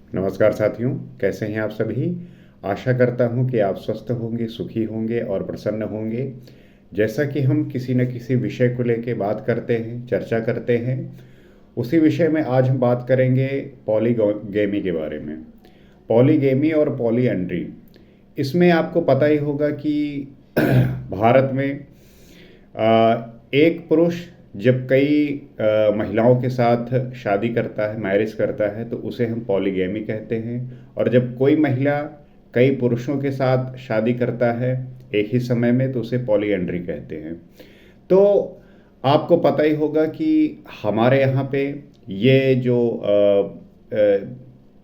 नमस्कार साथियों, कैसे हैं आप सभी? आशा करता हूं कि आप स्वस्थ होंगे, सुखी होंगे और प्रसन्न होंगे। जैसा कि हम किसी न किसी विषय को लेके बात करते हैं, चर्चा करते हैं, उसी विषय में आज हम बात करेंगे पॉलीगेमी के बारे में। पॉलीगेमी और पॉलीएंड्री, इसमें आपको पता ही होगा कि भारत में एक पुरुष जब कई महिलाओं के साथ शादी करता है, मैरिज करता है, तो उसे हम पॉलीगैमी कहते हैं। और जब कोई महिला कई पुरुषों के साथ शादी करता है एक ही समय में, तो उसे पॉलीएंड्री कहते हैं। तो आपको पता ही होगा कि हमारे यहाँ पे ये जो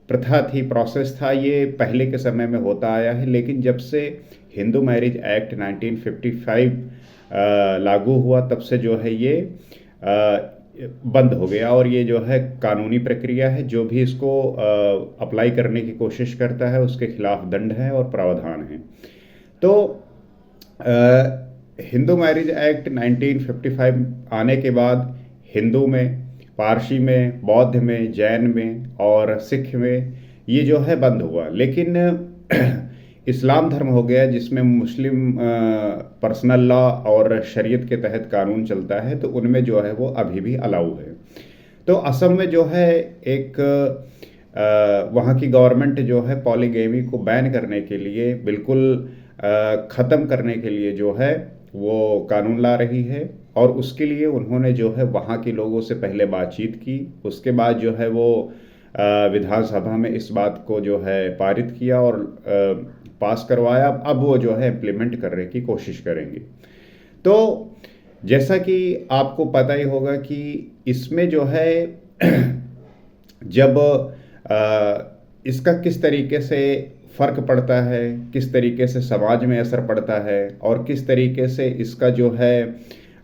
प्रथा थी, प्रोसेस था, ये पहले के समय में होता आया है। लेकिन जब से हिंदू मैरिज एक्ट 1955 लागू हुआ, तब से जो है ये बंद हो गया। और ये जो है कानूनी प्रक्रिया है, जो भी इसको अप्लाई करने की कोशिश करता है उसके खिलाफ दंड है और प्रावधान है। तो हिंदू मैरिज एक्ट 1955 आने के बाद हिंदू में, पारसी में, बौद्ध में, जैन में और सिख में ये जो है बंद हुआ। लेकिन इस्लाम धर्म हो गया, जिसमें मुस्लिम पर्सनल लॉ और शरीयत के तहत कानून चलता है, तो उनमें जो है वो अभी भी अलाउ है। तो असम में जो है एक वहाँ की गवर्नमेंट जो है पॉलीगेमी को बैन करने के लिए, बिल्कुल ख़त्म करने के लिए जो है वो कानून ला रही है। और उसके लिए उन्होंने जो है वहाँ के लोगों से पहले बातचीत की, उसके बाद जो है वो विधानसभा में इस बात को जो है पारित किया और पास करवाया। अब वो जो है इम्प्लीमेंट करने की कोशिश करेंगे। तो जैसा कि आपको पता ही होगा कि इसमें जो है जब इसका किस तरीके से फ़र्क पड़ता है, किस तरीके से समाज में असर पड़ता है और किस तरीके से इसका जो है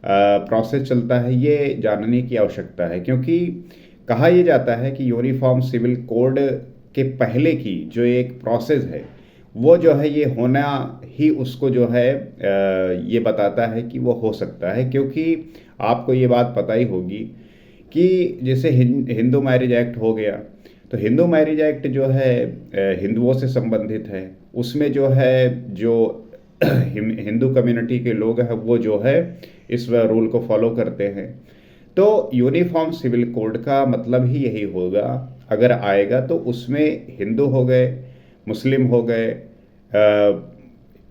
प्रोसेस चलता है, ये जानने की आवश्यकता है। क्योंकि कहा यह जाता है कि यूनिफॉर्म सिविल कोड के पहले की जो एक प्रोसेस है, वो जो है ये होना ही उसको जो है ये बताता है कि वो हो सकता है। क्योंकि आपको ये बात पता ही होगी कि जैसे हिंदू मैरिज एक्ट हो गया, तो हिंदू मैरिज एक्ट जो है हिंदुओं से संबंधित है। उसमें जो है जो हिंदू कम्युनिटी के लोग हैं वो जो है इस रूल को फॉलो करते हैं। तो यूनिफॉर्म सिविल कोड का मतलब ही यही होगा, अगर आएगा तो उसमें हिंदू हो गए, मुस्लिम हो गए,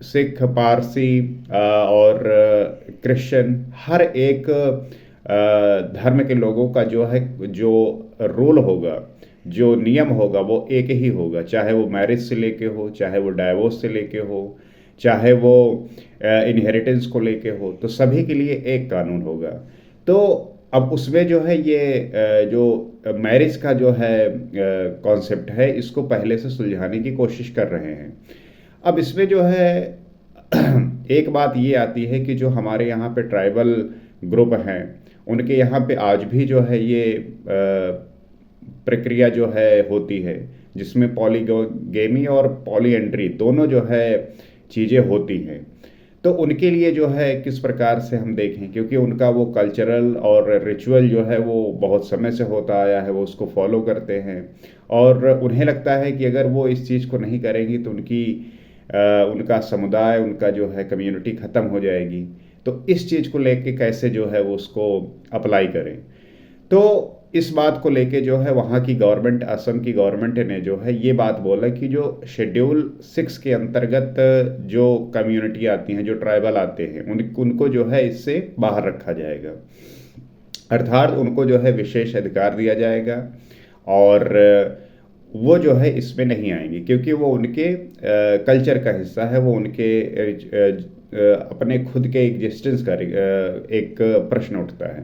सिख, पारसी और क्रिश्चियन, हर एक धर्म के लोगों का जो है जो रूल होगा, जो नियम होगा, वो एक ही होगा। चाहे वो मैरिज से लेके हो, चाहे वो डाइवोर्स से लेके हो, चाहे वो इनहेरिटेंस को लेके हो, तो सभी के लिए एक कानून होगा। तो अब उसमें जो है ये जो मैरिज का जो है कॉन्सेप्ट है, इसको पहले से सुलझाने की कोशिश कर रहे हैं। अब इसमें जो है एक बात ये आती है कि जो हमारे यहाँ पे ट्राइबल ग्रुप हैं, उनके यहाँ पे आज भी जो है ये प्रक्रिया जो है होती है, जिसमें पॉलीगेमी और पॉलीएंड्री दोनों जो है चीज़ें होती हैं। तो उनके लिए जो है किस प्रकार से हम देखें, क्योंकि उनका वो कल्चरल और रिचुअल जो है वो बहुत समय से होता आया है, वो उसको फॉलो करते हैं। और उन्हें लगता है कि अगर वो इस चीज़ को नहीं करेंगी तो उनका समुदाय, उनका जो है कम्युनिटी ख़त्म हो जाएगी। तो इस चीज़ को लेके कैसे जो है वो उसको अप्लाई करें। तो इस बात को लेके जो है वहाँ की गवर्नमेंट, असम की गवर्नमेंट ने जो है ये बात बोला कि जो शेड्यूल 6 के अंतर्गत जो कम्युनिटी आती हैं, जो ट्राइबल आते हैं, उनको जो है इससे बाहर रखा जाएगा। अर्थात उनको जो है विशेष अधिकार दिया जाएगा और वो जो है इसमें नहीं आएंगे, क्योंकि वो उनके कल्चर का हिस्सा है। वो उनके अपने खुद के एग्जिस्टेंस का एक प्रश्न उठता है।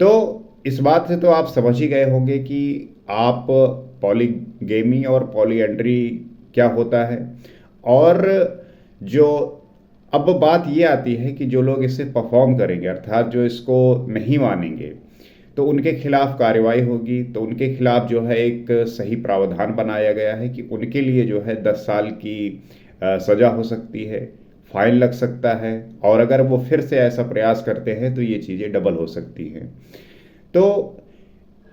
तो इस बात से तो आप समझ ही गए होंगे कि आप पॉलीगेमी और पॉलीएंड्री क्या होता है। और जो अब बात ये आती है कि जो लोग इसे परफॉर्म करेंगे, अर्थात जो इसको नहीं मानेंगे, तो उनके खिलाफ कार्रवाई होगी। तो उनके खिलाफ जो है एक सही प्रावधान बनाया गया है कि उनके लिए जो है 10 साल की सज़ा हो सकती है, फाइन लग सकता है, और अगर वो फिर से ऐसा प्रयास करते हैं तो ये चीज़ें डबल हो सकती हैं। तो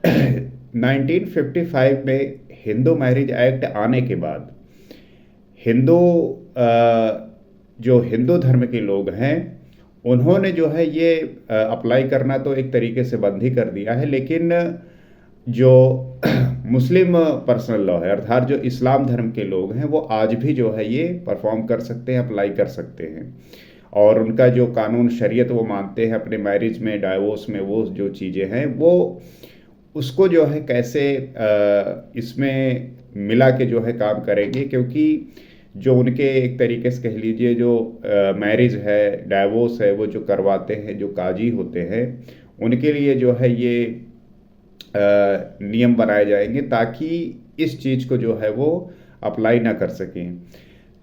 1955 में हिंदू मैरिज एक्ट आने के बाद हिंदू जो हिंदू धर्म के लोग हैं उन्होंने जो है ये अप्लाई करना तो एक तरीके से बंद ही कर दिया है, लेकिन जो मुस्लिम पर्सनल लॉ है अर्थात जो इस्लाम धर्म के लोग हैं वो आज भी जो है ये परफॉर्म कर सकते हैं, अप्लाई कर सकते हैं। और उनका जो कानून शरीयत वो मानते हैं अपने मैरिज में, डाइवोर्स में, वो जो चीज़ें हैं वो उसको जो है कैसे इसमें मिला के जो है काम करेंगे, क्योंकि जो उनके एक तरीके से कह लीजिए जो मैरिज है, डाइवोर्स है, वो जो करवाते हैं जो काजी होते हैं उनके लिए जो है ये नियम बनाए जाएंगे ताकि इस चीज़ को जो है वो अप्लाई ना कर सकें।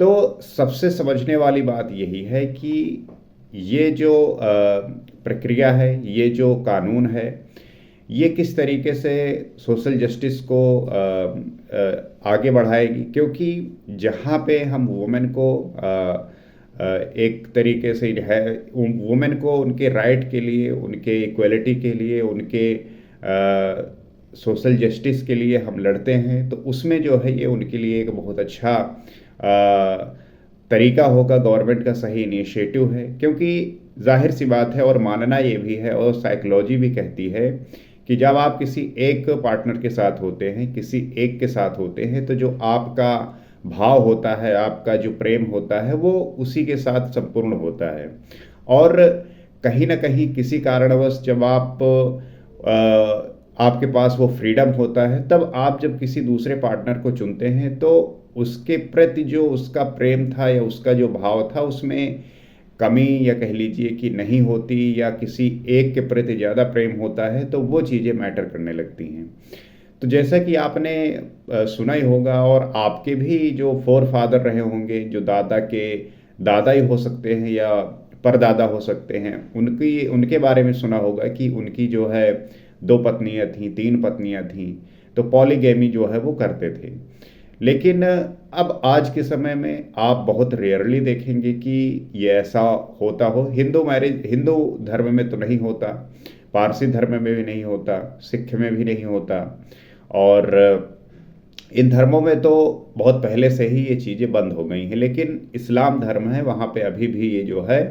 तो सबसे समझने वाली बात यही है कि ये जो प्रक्रिया है, ये जो कानून है, ये किस तरीके से सोशल जस्टिस को आगे बढ़ाएगी, क्योंकि जहाँ पे हम वुमेन को एक तरीके से है वुमेन को उनके राइट के लिए, उनके इक्वलिटी के लिए, उनके सोशल जस्टिस के लिए हम लड़ते हैं, तो उसमें जो है ये उनके लिए एक बहुत अच्छा तरीका होगा, गवर्नमेंट का सही इनिशिएटिव है। क्योंकि जाहिर सी बात है और मानना ये भी है और साइकोलॉजी भी कहती है कि जब आप किसी एक पार्टनर के साथ होते हैं, किसी एक के साथ होते हैं, तो जो आपका भाव होता है, आपका जो प्रेम होता है वो उसी के साथ संपूर्ण होता है। और कहीं ना कहीं किसी कारणवश जब आपके पास वो फ्रीडम होता है, तब आप जब किसी दूसरे पार्टनर को चुनते हैं तो उसके प्रति जो उसका प्रेम था या उसका जो भाव था उसमें कमी या कह लीजिए कि नहीं होती, या किसी एक के प्रति ज़्यादा प्रेम होता है तो वो चीज़ें मैटर करने लगती हैं। तो जैसा कि आपने सुना ही होगा और आपके भी जो फोर फादर रहे होंगे, जो दादा के दादा ही हो सकते हैं या परदादा हो सकते हैं, उनके बारे में सुना होगा कि उनकी जो है 2 पत्नियां थीं, 3 पत्नियां थीं, तो पॉलीगैमी जो है वो करते थे। लेकिन अब आज के समय में आप बहुत रेयरली देखेंगे कि ये ऐसा होता हो। हिंदू मैरिज हिंदू धर्म में तो नहीं होता, पारसी धर्म में भी नहीं होता, सिख में भी नहीं होता, और इन धर्मों में तो बहुत पहले से ही ये चीज़ें बंद हो गई हैं। लेकिन इस्लाम धर्म है, वहाँ पे अभी भी ये जो है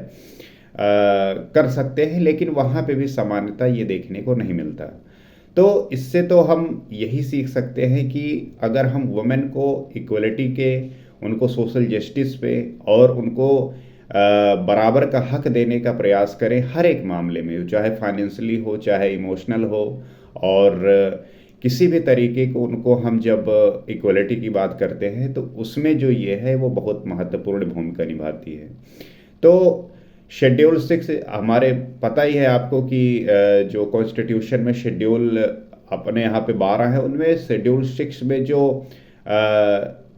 कर सकते हैं, लेकिन वहाँ पे भी समानता ये देखने को नहीं मिलता। तो इससे तो हम यही सीख सकते हैं कि अगर हम वुमेन को इक्वलिटी के, उनको सोशल जस्टिस पे और उनको बराबर का हक देने का प्रयास करें हर एक मामले में, चाहे फाइनेंशियली हो, चाहे इमोशनल हो, और किसी भी तरीके को उनको हम जब इक्वलिटी की बात करते हैं तो उसमें जो ये है वो बहुत महत्वपूर्ण भूमिका निभाती है। तो शेड्यूल 6 हमारे पता ही है आपको कि जो कॉन्स्टिट्यूशन में शेड्यूल अपने यहाँ पे 12 है, उनमें शेड्यूल 6 में जो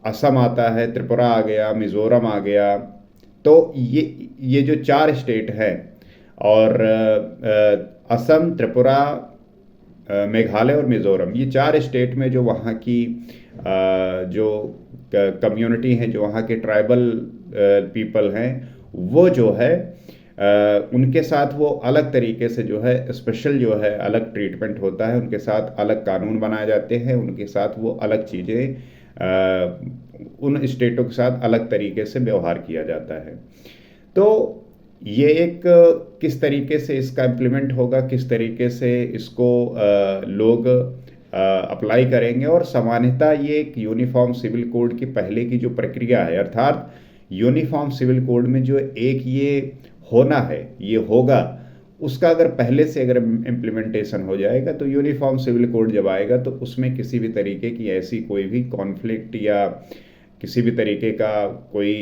असम आता है, त्रिपुरा आ गया, मिज़ोरम आ गया, तो ये जो 4 स्टेट हैं, और असम, त्रिपुरा, मेघालय और मिज़ोरम, ये 4 स्टेट में जो वहाँ की जो कम्युनिटी हैं, जो वहाँ के ट्राइबल पीपल हैं, वो जो है उनके साथ वो अलग तरीके से जो है स्पेशल जो है अलग ट्रीटमेंट होता है, उनके साथ अलग कानून बनाए जाते हैं, उनके साथ वो अलग चीज़ें उन स्टेटों के साथ अलग तरीके से व्यवहार किया जाता है। तो ये एक किस तरीके से इसका इम्प्लीमेंट होगा, किस तरीके से इसको लोग अप्लाई करेंगे, और सामान्यतः ये एक यूनिफॉर्म सिविल कोड की पहले की जो प्रक्रिया है, अर्थात यूनिफॉर्म सिविल कोड में जो एक ये होना है, ये होगा, उसका अगर पहले से अगर इम्प्लीमेंटेशन हो जाएगा तो यूनिफॉर्म सिविल कोड जब आएगा तो उसमें किसी भी तरीके की ऐसी कोई भी कॉन्फ्लिक्ट या किसी भी तरीके का कोई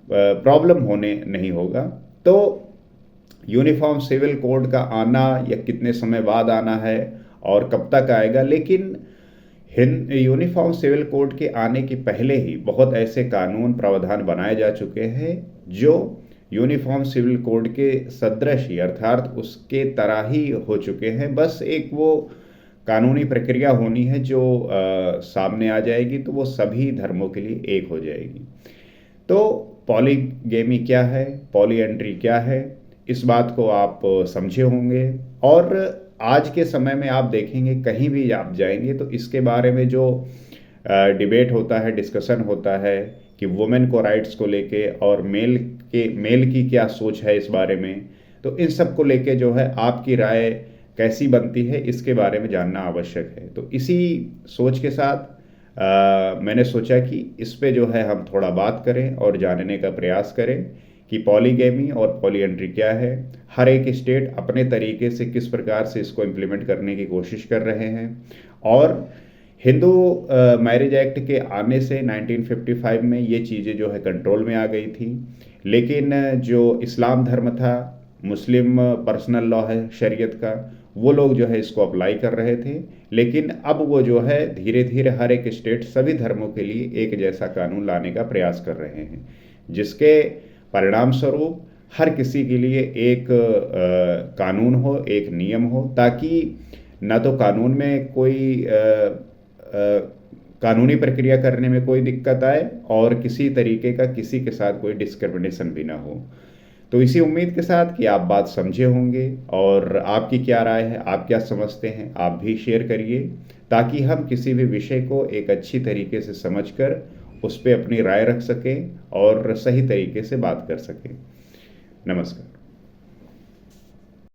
प्रॉब्लम होने नहीं होगा। तो यूनिफॉर्म सिविल कोड का आना या कितने समय बाद आना है और कब तक आएगा, लेकिन यूनिफॉर्म सिविल कोड के आने के पहले ही बहुत ऐसे कानून प्रावधान बनाए जा चुके हैं जो यूनिफॉर्म सिविल कोड के सदृश ही अर्थात उसके तरह ही हो चुके हैं। बस एक वो कानूनी प्रक्रिया होनी है जो सामने आ जाएगी तो वो सभी धर्मों के लिए एक हो जाएगी। तो पॉलीगेमी क्या है, पॉलीएंड्री क्या है, इस बात को आप समझे होंगे, और आज के समय में आप देखेंगे कहीं भी आप जाएंगे तो इसके बारे में जो डिबेट होता है, डिस्कशन होता है कि वुमेन को राइट्स को लेके और मेल की क्या सोच है इस बारे में। तो इन सब को लेके जो है आपकी राय कैसी बनती है, इसके बारे में जानना आवश्यक है। तो इसी सोच के साथ मैंने सोचा कि इस पे जो है हम थोड़ा बात करें और जानने का प्रयास करें कि पॉलीगैमी और पॉलीएंट्री क्या है। हर एक स्टेट अपने तरीके से किस प्रकार से इसको इम्प्लीमेंट करने की कोशिश कर रहे हैं। और हिंदू मैरिज एक्ट के आने से 1955 में ये चीज़ें जो है कंट्रोल में आ गई थी। लेकिन जो इस्लाम धर्म था, मुस्लिम पर्सनल लॉ है शरीयत का, वो लोग जो है इसको अप्लाई कर रहे थे। लेकिन अब वो जो है धीरे धीरे हर एक स्टेट सभी धर्मों के लिए एक जैसा कानून लाने का प्रयास कर रहे हैं, जिसके परिणाम स्वरूप हर किसी के लिए एक कानून हो, एक नियम हो, ताकि ना तो कानून में कोई कानूनी प्रक्रिया करने में कोई दिक्कत आए और किसी तरीके का किसी के साथ कोई डिस्क्रिमिनेशन भी ना हो। तो इसी उम्मीद के साथ कि आप बात समझे होंगे और आपकी क्या राय है, आप क्या समझते हैं, आप भी शेयर करिए, ताकि हम किसी भी विषय को एक अच्छी तरीके से समझकर उस पर अपनी राय रख सकें और सही तरीके से बात कर सकें। नमस्कार।